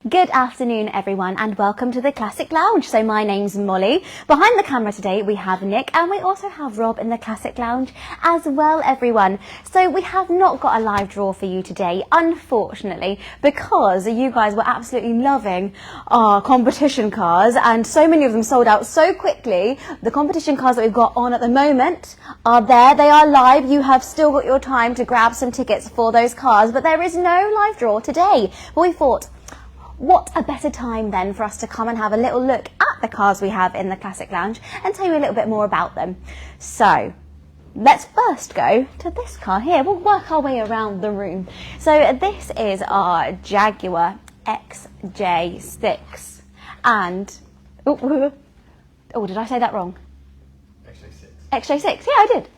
Good afternoon everyone and welcome to the Classic Lounge. So my name's Molly. Behind the camera today we have Nick and we also have Rob in the Classic Lounge as well everyone. So we have not got a live draw for you today unfortunately because you guys were absolutely loving our competition cars and so many of them sold out so quickly. The competition cars that we've got on at the moment are there, they are live. You have still got your time to grab some tickets for those cars but there is no live draw today. But we thought what a better time then for us to come and have a little look at the cars we have in the Classic Lounge and tell you a little bit more about them. So let's first go to this car here. We'll work our way around the room. So this is our Jaguar XJ6 and oh did I say that wrong? XJ6, yeah I did.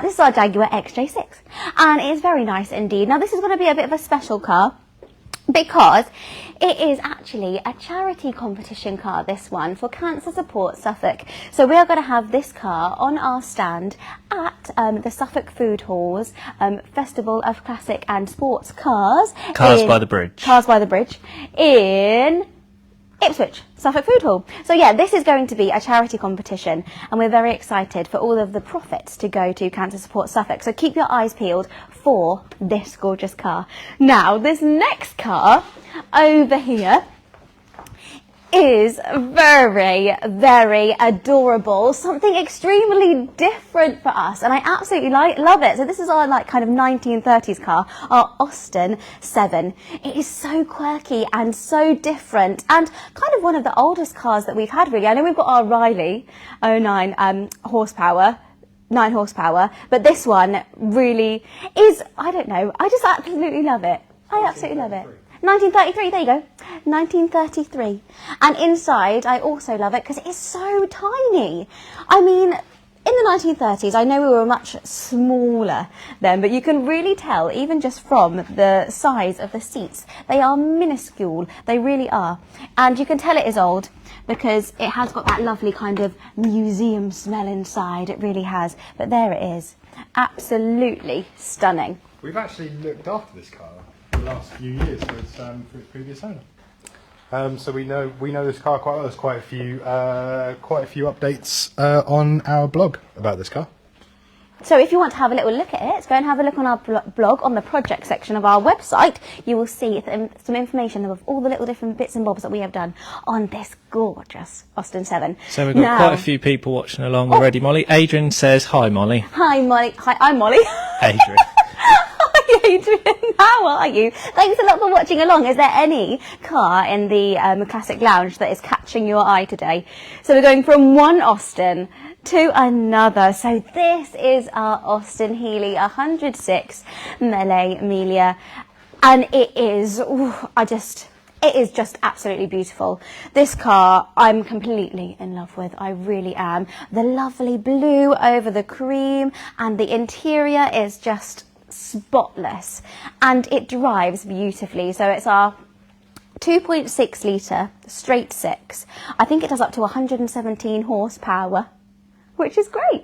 This is our Jaguar XJ6 and it is very nice indeed. Now this is going to be a bit of a special car because it is actually a charity competition car, this one, for Cancer Support Suffolk. So we are going to have this car on our stand at the Suffolk Food Hall's Festival of Classic and Sports Cars. Cars by the Bridge. Cars by the Bridge in Ipswich, Suffolk Food Hall. So yeah, this is going to be a charity competition and we're very excited for all of the profits to go to Cancer Support Suffolk. So keep your eyes peeled for this gorgeous car. Now, this next car over here is very, very adorable. Something extremely different for us and I absolutely love it. So this is our kind of 1930s car, our Austin 7. It is so quirky and so different and kind of one of the oldest cars that we've had really. I know we've got our Riley 09 horsepower, 9 horsepower, but this one really is, I don't know, I just absolutely love it. I absolutely love it. 1933, there you go, 1933. And inside, I also love it because it is so tiny. I mean, in the 1930s, I know we were much smaller then, but you can really tell, even just from the size of the seats, they are minuscule, they really are. And you can tell it is old because it has got that lovely kind of museum smell inside, it really has. But there it is, absolutely stunning. We've actually looked after this car the last few years for its previous owner. So we know this car quite well. There's quite a few updates on our blog about this car. So if you want to have a little look at it, go and have a look on our blog on the project section of our website. You will see some information of all the little different bits and bobs that we have done on this gorgeous Austin 7. So we've got quite a few people watching along already, Molly. Adrian says, hi, Molly. Hi, Molly. Hi, I'm Molly. Adrian. Hi, Adrian. How are you? Thanks a lot for watching along. Is there any car in the Classic Lounge that is catching your eye today? So we're going from one Austin to another. So this is our Austin Healey 106 Melee Amelia and it is it is just absolutely beautiful. This car I'm completely in love with, I really am. The lovely blue over the cream and the interior is just spotless and it drives beautifully. So it's our 2.6 litre straight six. I think it does up to 117 horsepower. Which is great.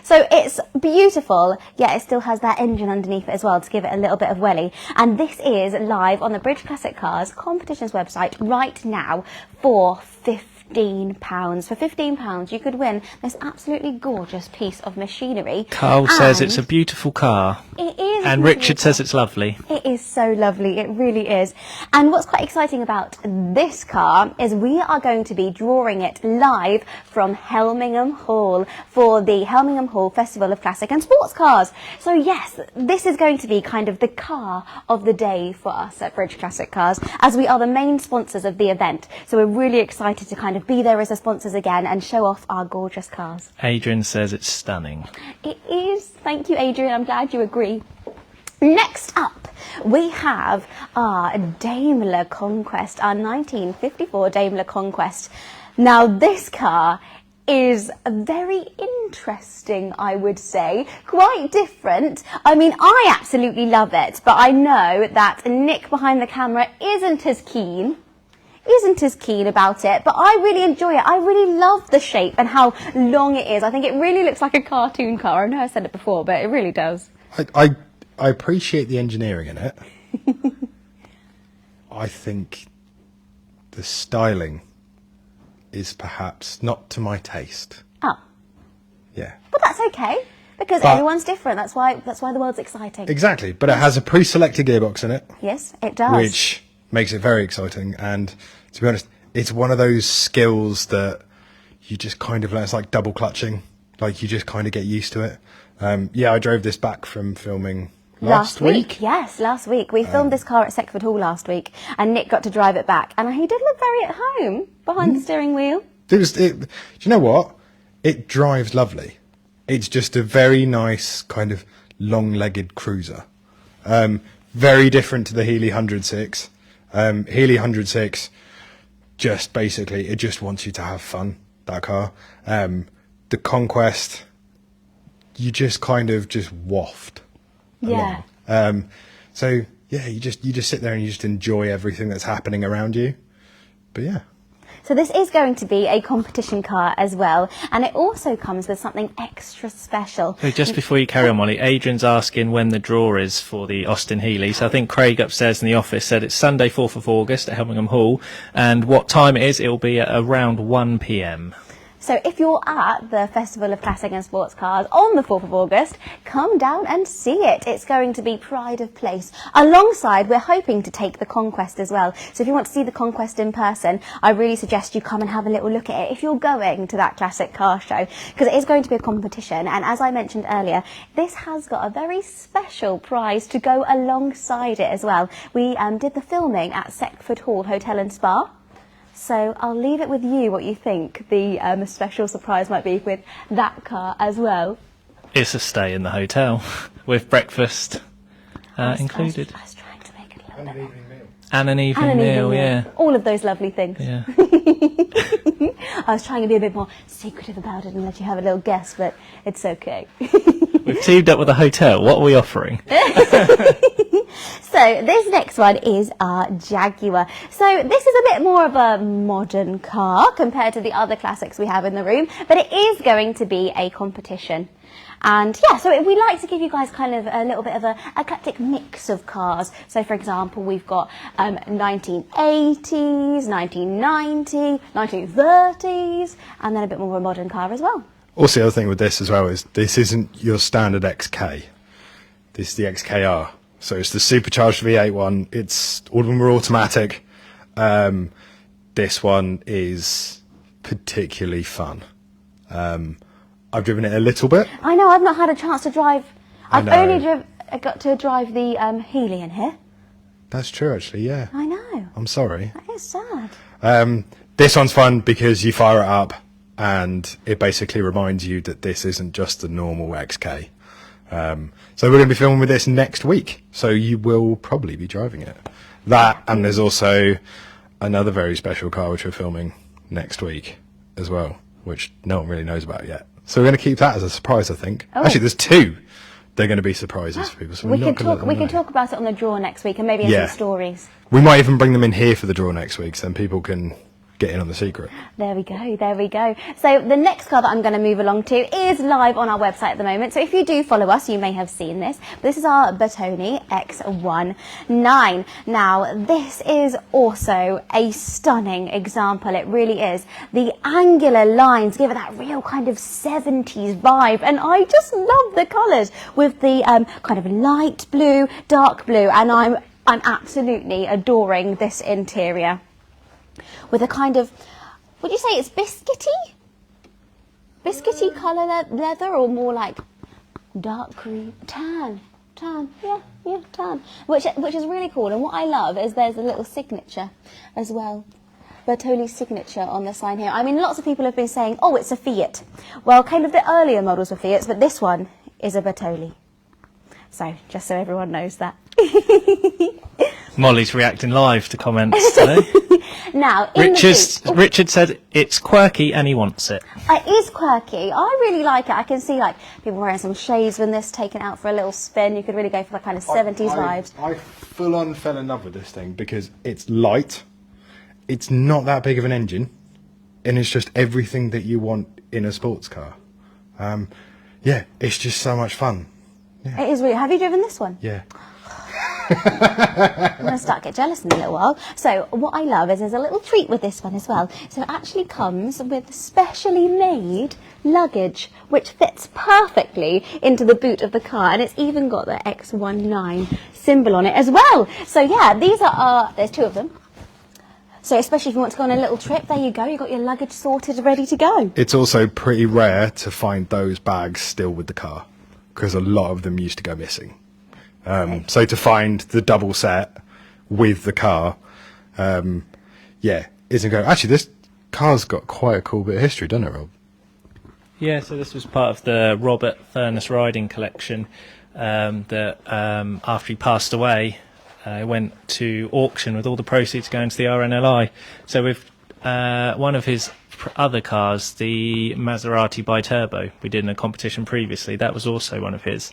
So it's beautiful, yet it still has that engine underneath it as well to give it a little bit of welly. And this is live on the Bridge Classic Cars competitions website right now for £15. For £15 you could win this absolutely gorgeous piece of machinery. Carl says it's a beautiful car. It is. And Richard says it's lovely. It is so lovely, it really is. And what's quite exciting about this car is we are going to be drawing it live from Helmingham Hall for the Helmingham Hall Festival of Classic and Sports Cars. So yes, this is going to be kind of the car of the day for us at Bridge Classic Cars as we are the main sponsors of the event. So we're really excited to kind of be there as the sponsors again and show off our gorgeous cars. Adrian says it's stunning. It is. Thank you, Adrian. I'm glad you agree. Next up, we have our Daimler Conquest, our 1954 Daimler Conquest. Now, this car is very interesting, I would say. Quite different. I mean, I absolutely love it, but I know that Nick behind the camera isn't as keen about it, but I really enjoy it. I really love the shape and how long it is. I think it really looks like a cartoon car. I know I said it before, but it really does. I appreciate the engineering in it. I think the styling is perhaps not to my taste. Oh, Yeah. but that's okay because But- everyone's different. That's why the world's exciting. Exactly, but it has a pre-selected gearbox in it, Yes, it does. which makes it very exciting. And to be honest, it's one of those skills that you just kind of learn. It's like double clutching. Like you just kind of get used to it. Yeah, I drove this back from filming last week. Yes, last week. We filmed this car at Seckford Hall last week, and Nick got to drive it back. And he did look very at home behind the steering wheel. Do you know what? It drives lovely. It's just a very nice kind of long-legged cruiser. Very different to the Healey 106. Healey 106, just basically, it just wants you to have fun, that car. The Conquest, you just kind of just waft Yeah. along. So yeah, you just sit there and you just enjoy everything that's happening around you. But yeah. So this is going to be a competition car as well, and it also comes with something extra special. So just before you carry on, Molly, Adrian's asking when the draw is for the Austin Healey. So I think Craig upstairs in the office said it's Sunday, 4th of August at Helmingham Hall. And what time it is, it will be at around 1 p.m. So if you're at the Festival of Classic and Sports Cars on the 4th of August, come down and see it. It's going to be pride of place. Alongside, we're hoping to take the Conquest as well. So if you want to see the Conquest in person, I really suggest you come and have a little look at it if you're going to that classic car show, because it is going to be a competition. And as I mentioned earlier, this has got a very special prize to go alongside it as well. We did the filming at Seckford Hall Hotel and Spa. So I'll leave it with you what you think the special surprise might be with that car as well. It's a stay in the hotel with breakfast included. I was trying to make it a little bit more. And an evening And an meal, evening yeah. meal. All of those lovely things. Yeah. I was trying to be a bit more secretive about it and let you have a little guess, but it's okay. We've teamed up with a hotel. What are we offering? So this next one is our Jaguar. So this is a bit more of a modern car compared to the other classics we have in the room, but it is going to be a competition. And yeah, so we like to give you guys kind of a little bit of a eclectic mix of cars. So for example, we've got 1980s, 1990s, 1930s, and then a bit more of a modern car as well. Also, the other thing with this as well is this isn't your standard XK. This is the XKR. So it's the supercharged V8 one. It's all of them are automatic. This one is particularly fun. I've driven it a little bit. I know, I've not had a chance to drive. I've know. only got to drive the Healey in here. That's true, actually. Yeah. I know. I'm sorry. That is sad. This one's fun because you fire it up and it basically reminds you that this isn't just the normal XK. So we're going to be filming with this next week, so you will probably be driving it. That, and there's also another very special car which we're filming next week as well, which no one really knows about yet. So we're going to keep that as a surprise, I think. Oh. Actually, there's two. They're going to be surprises for people. So We can talk about it on the draw next week and maybe in Yeah. some stories. We might even bring them in here for the draw next week, so then people can get in on the secret. There we go, there we go. So the next car that I'm going to move along to is live on our website at the moment. So if you do follow us, you may have seen this. This is our Bertoni X19. Now, this is also a stunning example. It really is. The angular lines give it that real kind of 70s vibe. And I just love the colours with the kind of light blue, dark blue. And I'm absolutely adoring this interior. With a kind of, would you say it's biscuity? Biscuity colour leather, or more like dark cream? Tan, yeah, tan. Which is really cool. And what I love is there's a little signature as well. Bertoli's signature on the sign here. I mean, lots of people have been saying, oh, it's a Fiat. Well, kind of the earlier models were Fiats, but this one is a Bertoli. So, just so everyone knows that. Molly's reacting live to comments today. Now, in Richard said it's quirky and he wants it. It is quirky. I really like it. I can see like people wearing some shades when this taken out for a little spin. You could really go for the kind of 70s vibes. I full on fell in love with this thing because it's light. It's not that big of an engine, and it's just everything that you want in a sports car. Yeah, it's just so much fun. It is really. Have you driven this one? Yeah. I'm going to start to get jealous in a little while. So what I love is there's a little treat with this one as well. So it actually comes with specially made luggage, which fits perfectly into the boot of the car. And it's even got the X19 symbol on it as well. So yeah, these are there's 2 of them. So especially if you want to go on a little trip, there you go. You've got your luggage sorted, ready to go. It's also pretty rare to find those bags still with the car, because a lot of them used to go missing. So to find the double set with the car, yeah, isn't going. Actually, this car's got quite a cool bit of history, doesn't it, Rob? Yeah, so this was part of the Robert Furness riding collection that after he passed away, went to auction with all the proceeds going to the RNLI. So with one of his other cars, the Maserati Biturbo, we did in a competition previously, that was also one of his.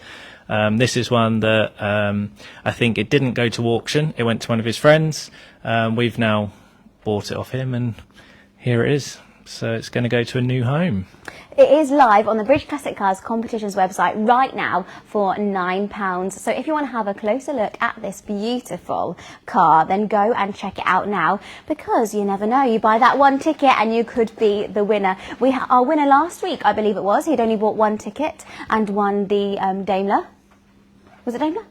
This is one that I think it didn't go to auction, it went to one of his friends. We've now bought it off him and here it is. So it's going to go to a new home. It is live on the British Classic Cars competitions website right now for £9. So if you want to have a closer look at this beautiful car, then go and check it out now, because you never know, you buy that one ticket and you could be the winner. Our winner last week, I believe it was, he'd only bought one ticket and won the Daimler. Was it Daimler?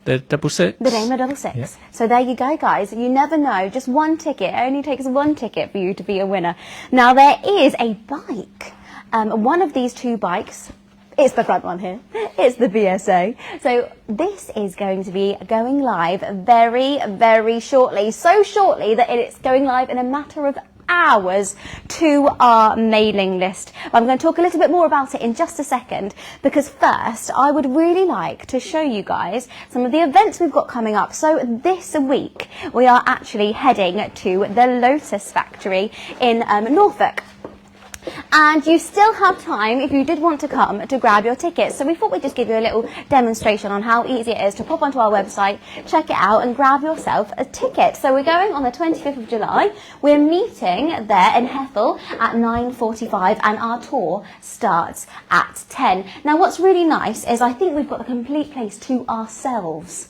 The 66? The Daimler 66. Yeah. So there you go, guys. You never know. Just one ticket. It only takes one ticket for you to be a winner. Now, there is a bike. One of these 2 bikes, it's the front one here, it's the BSA. So this is going to be going live very, very shortly. So shortly that it's going live in a matter of hours to our mailing list. I'm going to talk a little bit more about it in just a second, because first I would really like to show you guys some of the events we've got coming up. So this week we are actually heading to the Lotus factory in Norfolk. And you still have time, if you did want to come, to grab your tickets. So we thought we'd just give you a little demonstration on how easy it is to pop onto our website, check it out and grab yourself a ticket. So we're going on the 25th of July. We're meeting there in Hethel at 9:45 and our tour starts at 10. Now what's really nice is I think we've got the complete place to ourselves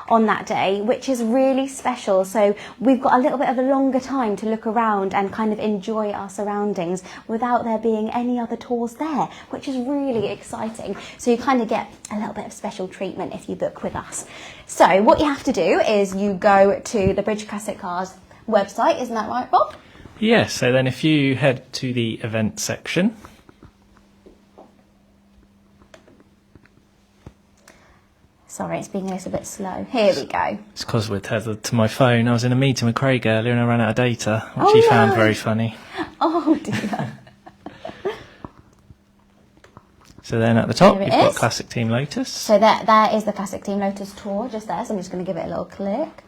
on that day, which is really special. So we've got a little bit of a longer time to look around and kind of enjoy our surroundings without there being any other tours there, which is really exciting. So you kind of get a little bit of special treatment if you book with us. So what you have to do is you go to the British Classic Cars website, isn't that right, Bob? Yes, so then if you head to the event section, Sorry, it's being a little bit slow. Here we go. it's because we're tethered to my phone. I was in a meeting with Craig earlier and I ran out of data, which he found very funny. Oh dear. So then at the top, There it you've got is. Classic Team Lotus. So there is the Classic Team Lotus tour just there. So I'm just going to give it a little click.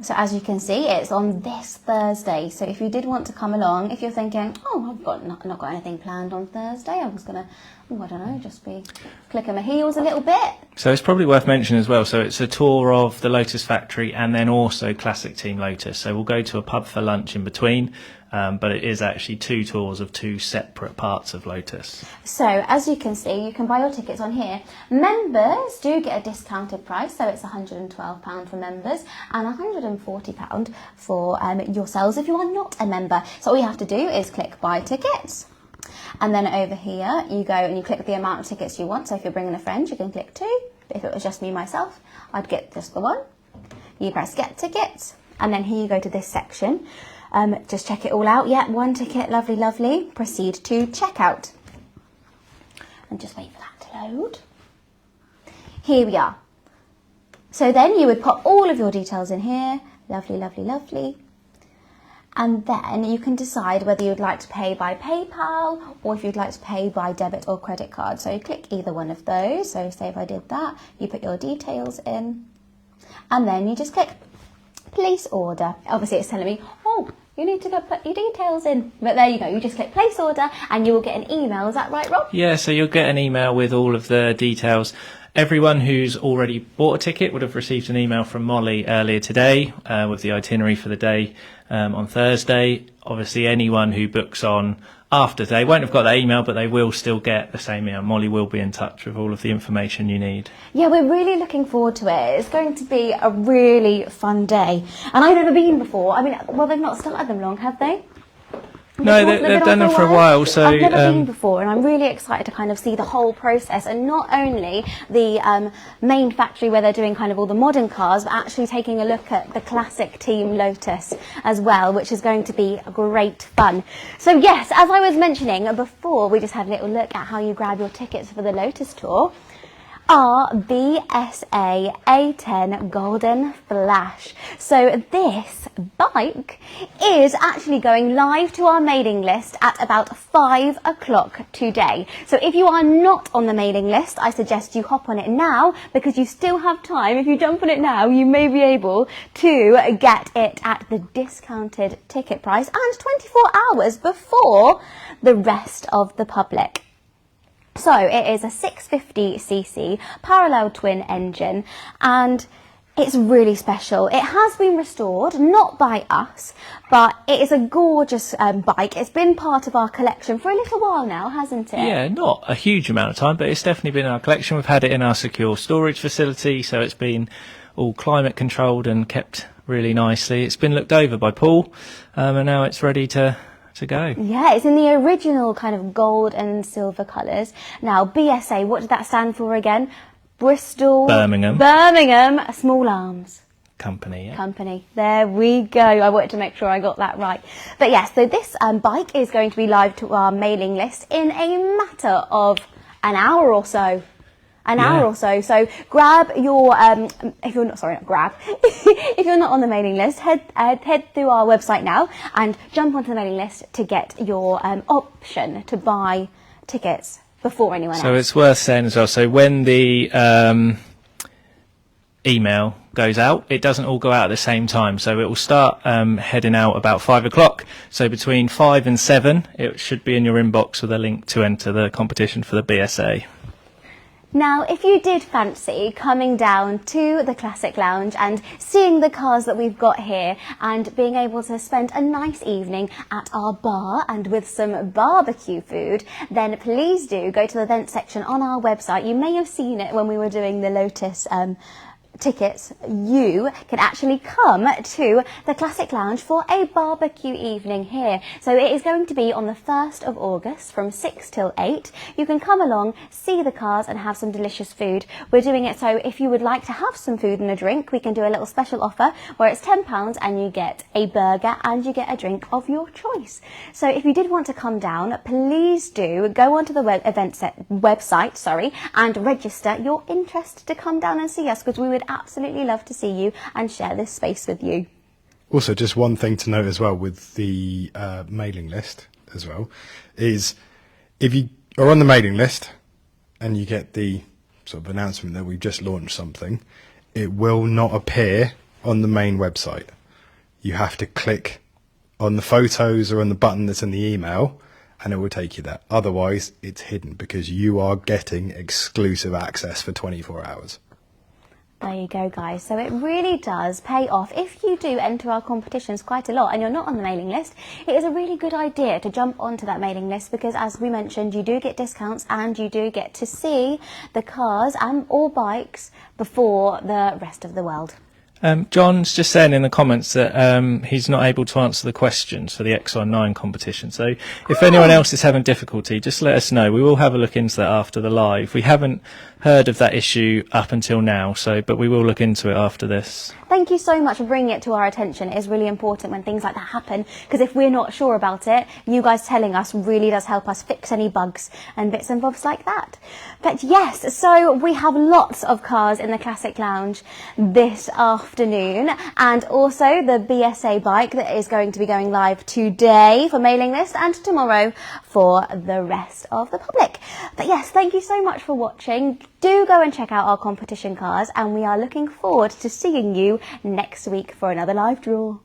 So as you can see, it's on this Thursday. So if you did want to come along, if you're thinking, oh, I've got not got anything planned on Thursday, I'm just going to, I don't know, just be clicking my heels a little bit. So it's probably worth mentioning as well. So it's a tour of the Lotus factory and then also Classic Team Lotus. So we'll go to a pub for lunch in between. But it is actually 2 tours of 2 separate parts of Lotus. So as you can see, you can buy your tickets on here. Members do get a discounted price, so it's £112 for members and £140 for yourselves if you are not a member. So all you have to do is click buy tickets. And then over here, you go and you click the amount of tickets you want. So if you're bringing a friend, you can click 2. But if it was just me, myself, I'd get just the 1. You press get tickets. And then here you go to this section. Just check it all out. Yeah, 1 ticket, lovely, lovely. Proceed to checkout. And just wait for that to load. Here we are. So then you would put all of your details in here. Lovely, lovely, lovely. And then you can decide whether you'd like to pay by PayPal or if you'd like to pay by debit or credit card. So you click either one of those. So say if I did that, you put your details in. And then you just click place order. Obviously it's telling me, oh, you need to go put your details in. But there you go, you just click place order and you will get an email. Is that right, Rob? Yeah, so you'll get an email with all of the details. Everyone who's already bought a ticket would have received an email from Molly earlier today with the itinerary for the day on Thursday. Obviously, anyone who books on after today. Won't have got that email, but they will still get the same email. Molly will be in touch with all of the information you need. Yeah, we're really looking forward to it. It's going to be a really fun day. And I've never been before. I mean, well, they've not started them long, have they? No, they've done them for a while. So I've never been before, and I'm really excited to kind of see the whole process, and not only the main factory where they're doing kind of all the modern cars, but actually taking a look at the classic Team Lotus as well, which is going to be great fun. So yes, as I was mentioning before, we just had a little look at how you grab your tickets for the Lotus tour. Our BSA A10 Golden Flash. So this bike is actually going live to our mailing list at about 5 o'clock today. So if you are not on the mailing list, I suggest you hop on it now, because you still have time. If you jump on it now, you may be able to get it at the discounted ticket price and 24 hours before the rest of the public. So it is a 650cc parallel twin engine, and it's really special. It has been restored, not by us, but it is a gorgeous bike. It's been part of our collection for a little while now, hasn't it? Yeah, not a huge amount of time, but it's definitely been in our collection. We've had it in our secure storage facility, so it's been all climate controlled and kept really nicely. It's been looked over by Paul, and now it's ready to go. Yeah, it's in the original kind of gold and silver colours. Now, BSA, what did that stand for again? Bristol... Birmingham Small Arms Company. Yeah. Company. There we go. I wanted to make sure I got that right. But yes, so this bike is going to be live to our mailing list in a matter of an hour or so. Hour or so. So grab your, if you're not on the mailing list, head through our website now and jump onto the mailing list to get your option to buy tickets before anyone else. So it's worth saying as well, so when the email goes out, it doesn't all go out at the same time. So it will start heading out about 5 o'clock. So between 5 and 7, it should be in your inbox with a link to enter the competition for the BSA. Now, if you did fancy coming down to the Classic Lounge and seeing the cars that we've got here and being able to spend a nice evening at our bar and with some barbecue food, then please do go to the event section on our website. You may have seen it when we were doing the Lotus tickets. You can actually come to the Classic Lounge for a barbecue evening here. So it is going to be on the 1st of August from 6 till 8. You can come along, see the cars and have some delicious food. We're doing it so if you would like to have some food and a drink, we can do a little special offer where it's £10 and you get a burger and you get a drink of your choice. So if you did want to come down, please do go onto the website and register your interest to come down and see us, because we would absolutely love to see you and share this space with you. Also, just one thing to note as well with the mailing list as well is if you are on the mailing list and you get the sort of announcement that we've just launched something, it will not appear on the main website. You have to click on the photos or on the button that's in the email and it will take you there. Otherwise, it's hidden because you are getting exclusive access for 24 hours. There you go, guys. So it really does pay off. If you do enter our competitions quite a lot and you're not on the mailing list, it is a really good idea to jump onto that mailing list, because as we mentioned, you do get discounts and you do get to see the cars and or bikes before the rest of the world. John's just saying in the comments that he's not able to answer the questions for the XR9 competition. So if anyone else is having difficulty, just let us know. We will have a look into that after the live. We haven't heard of that issue up until now, but we will look into it after this. Thank you so much for bringing it to our attention. It is really important when things like that happen, because if we're not sure about it, you guys telling us really does help us fix any bugs and bits and bobs like that. But yes, so we have lots of cars in the Classic Lounge this afternoon, and also the BSA bike that is going to be going live today for mailing list and tomorrow for the rest of the public. But yes, thank you so much for watching. Do go and check out our competition cars, and we are looking forward to seeing you next week for another live draw.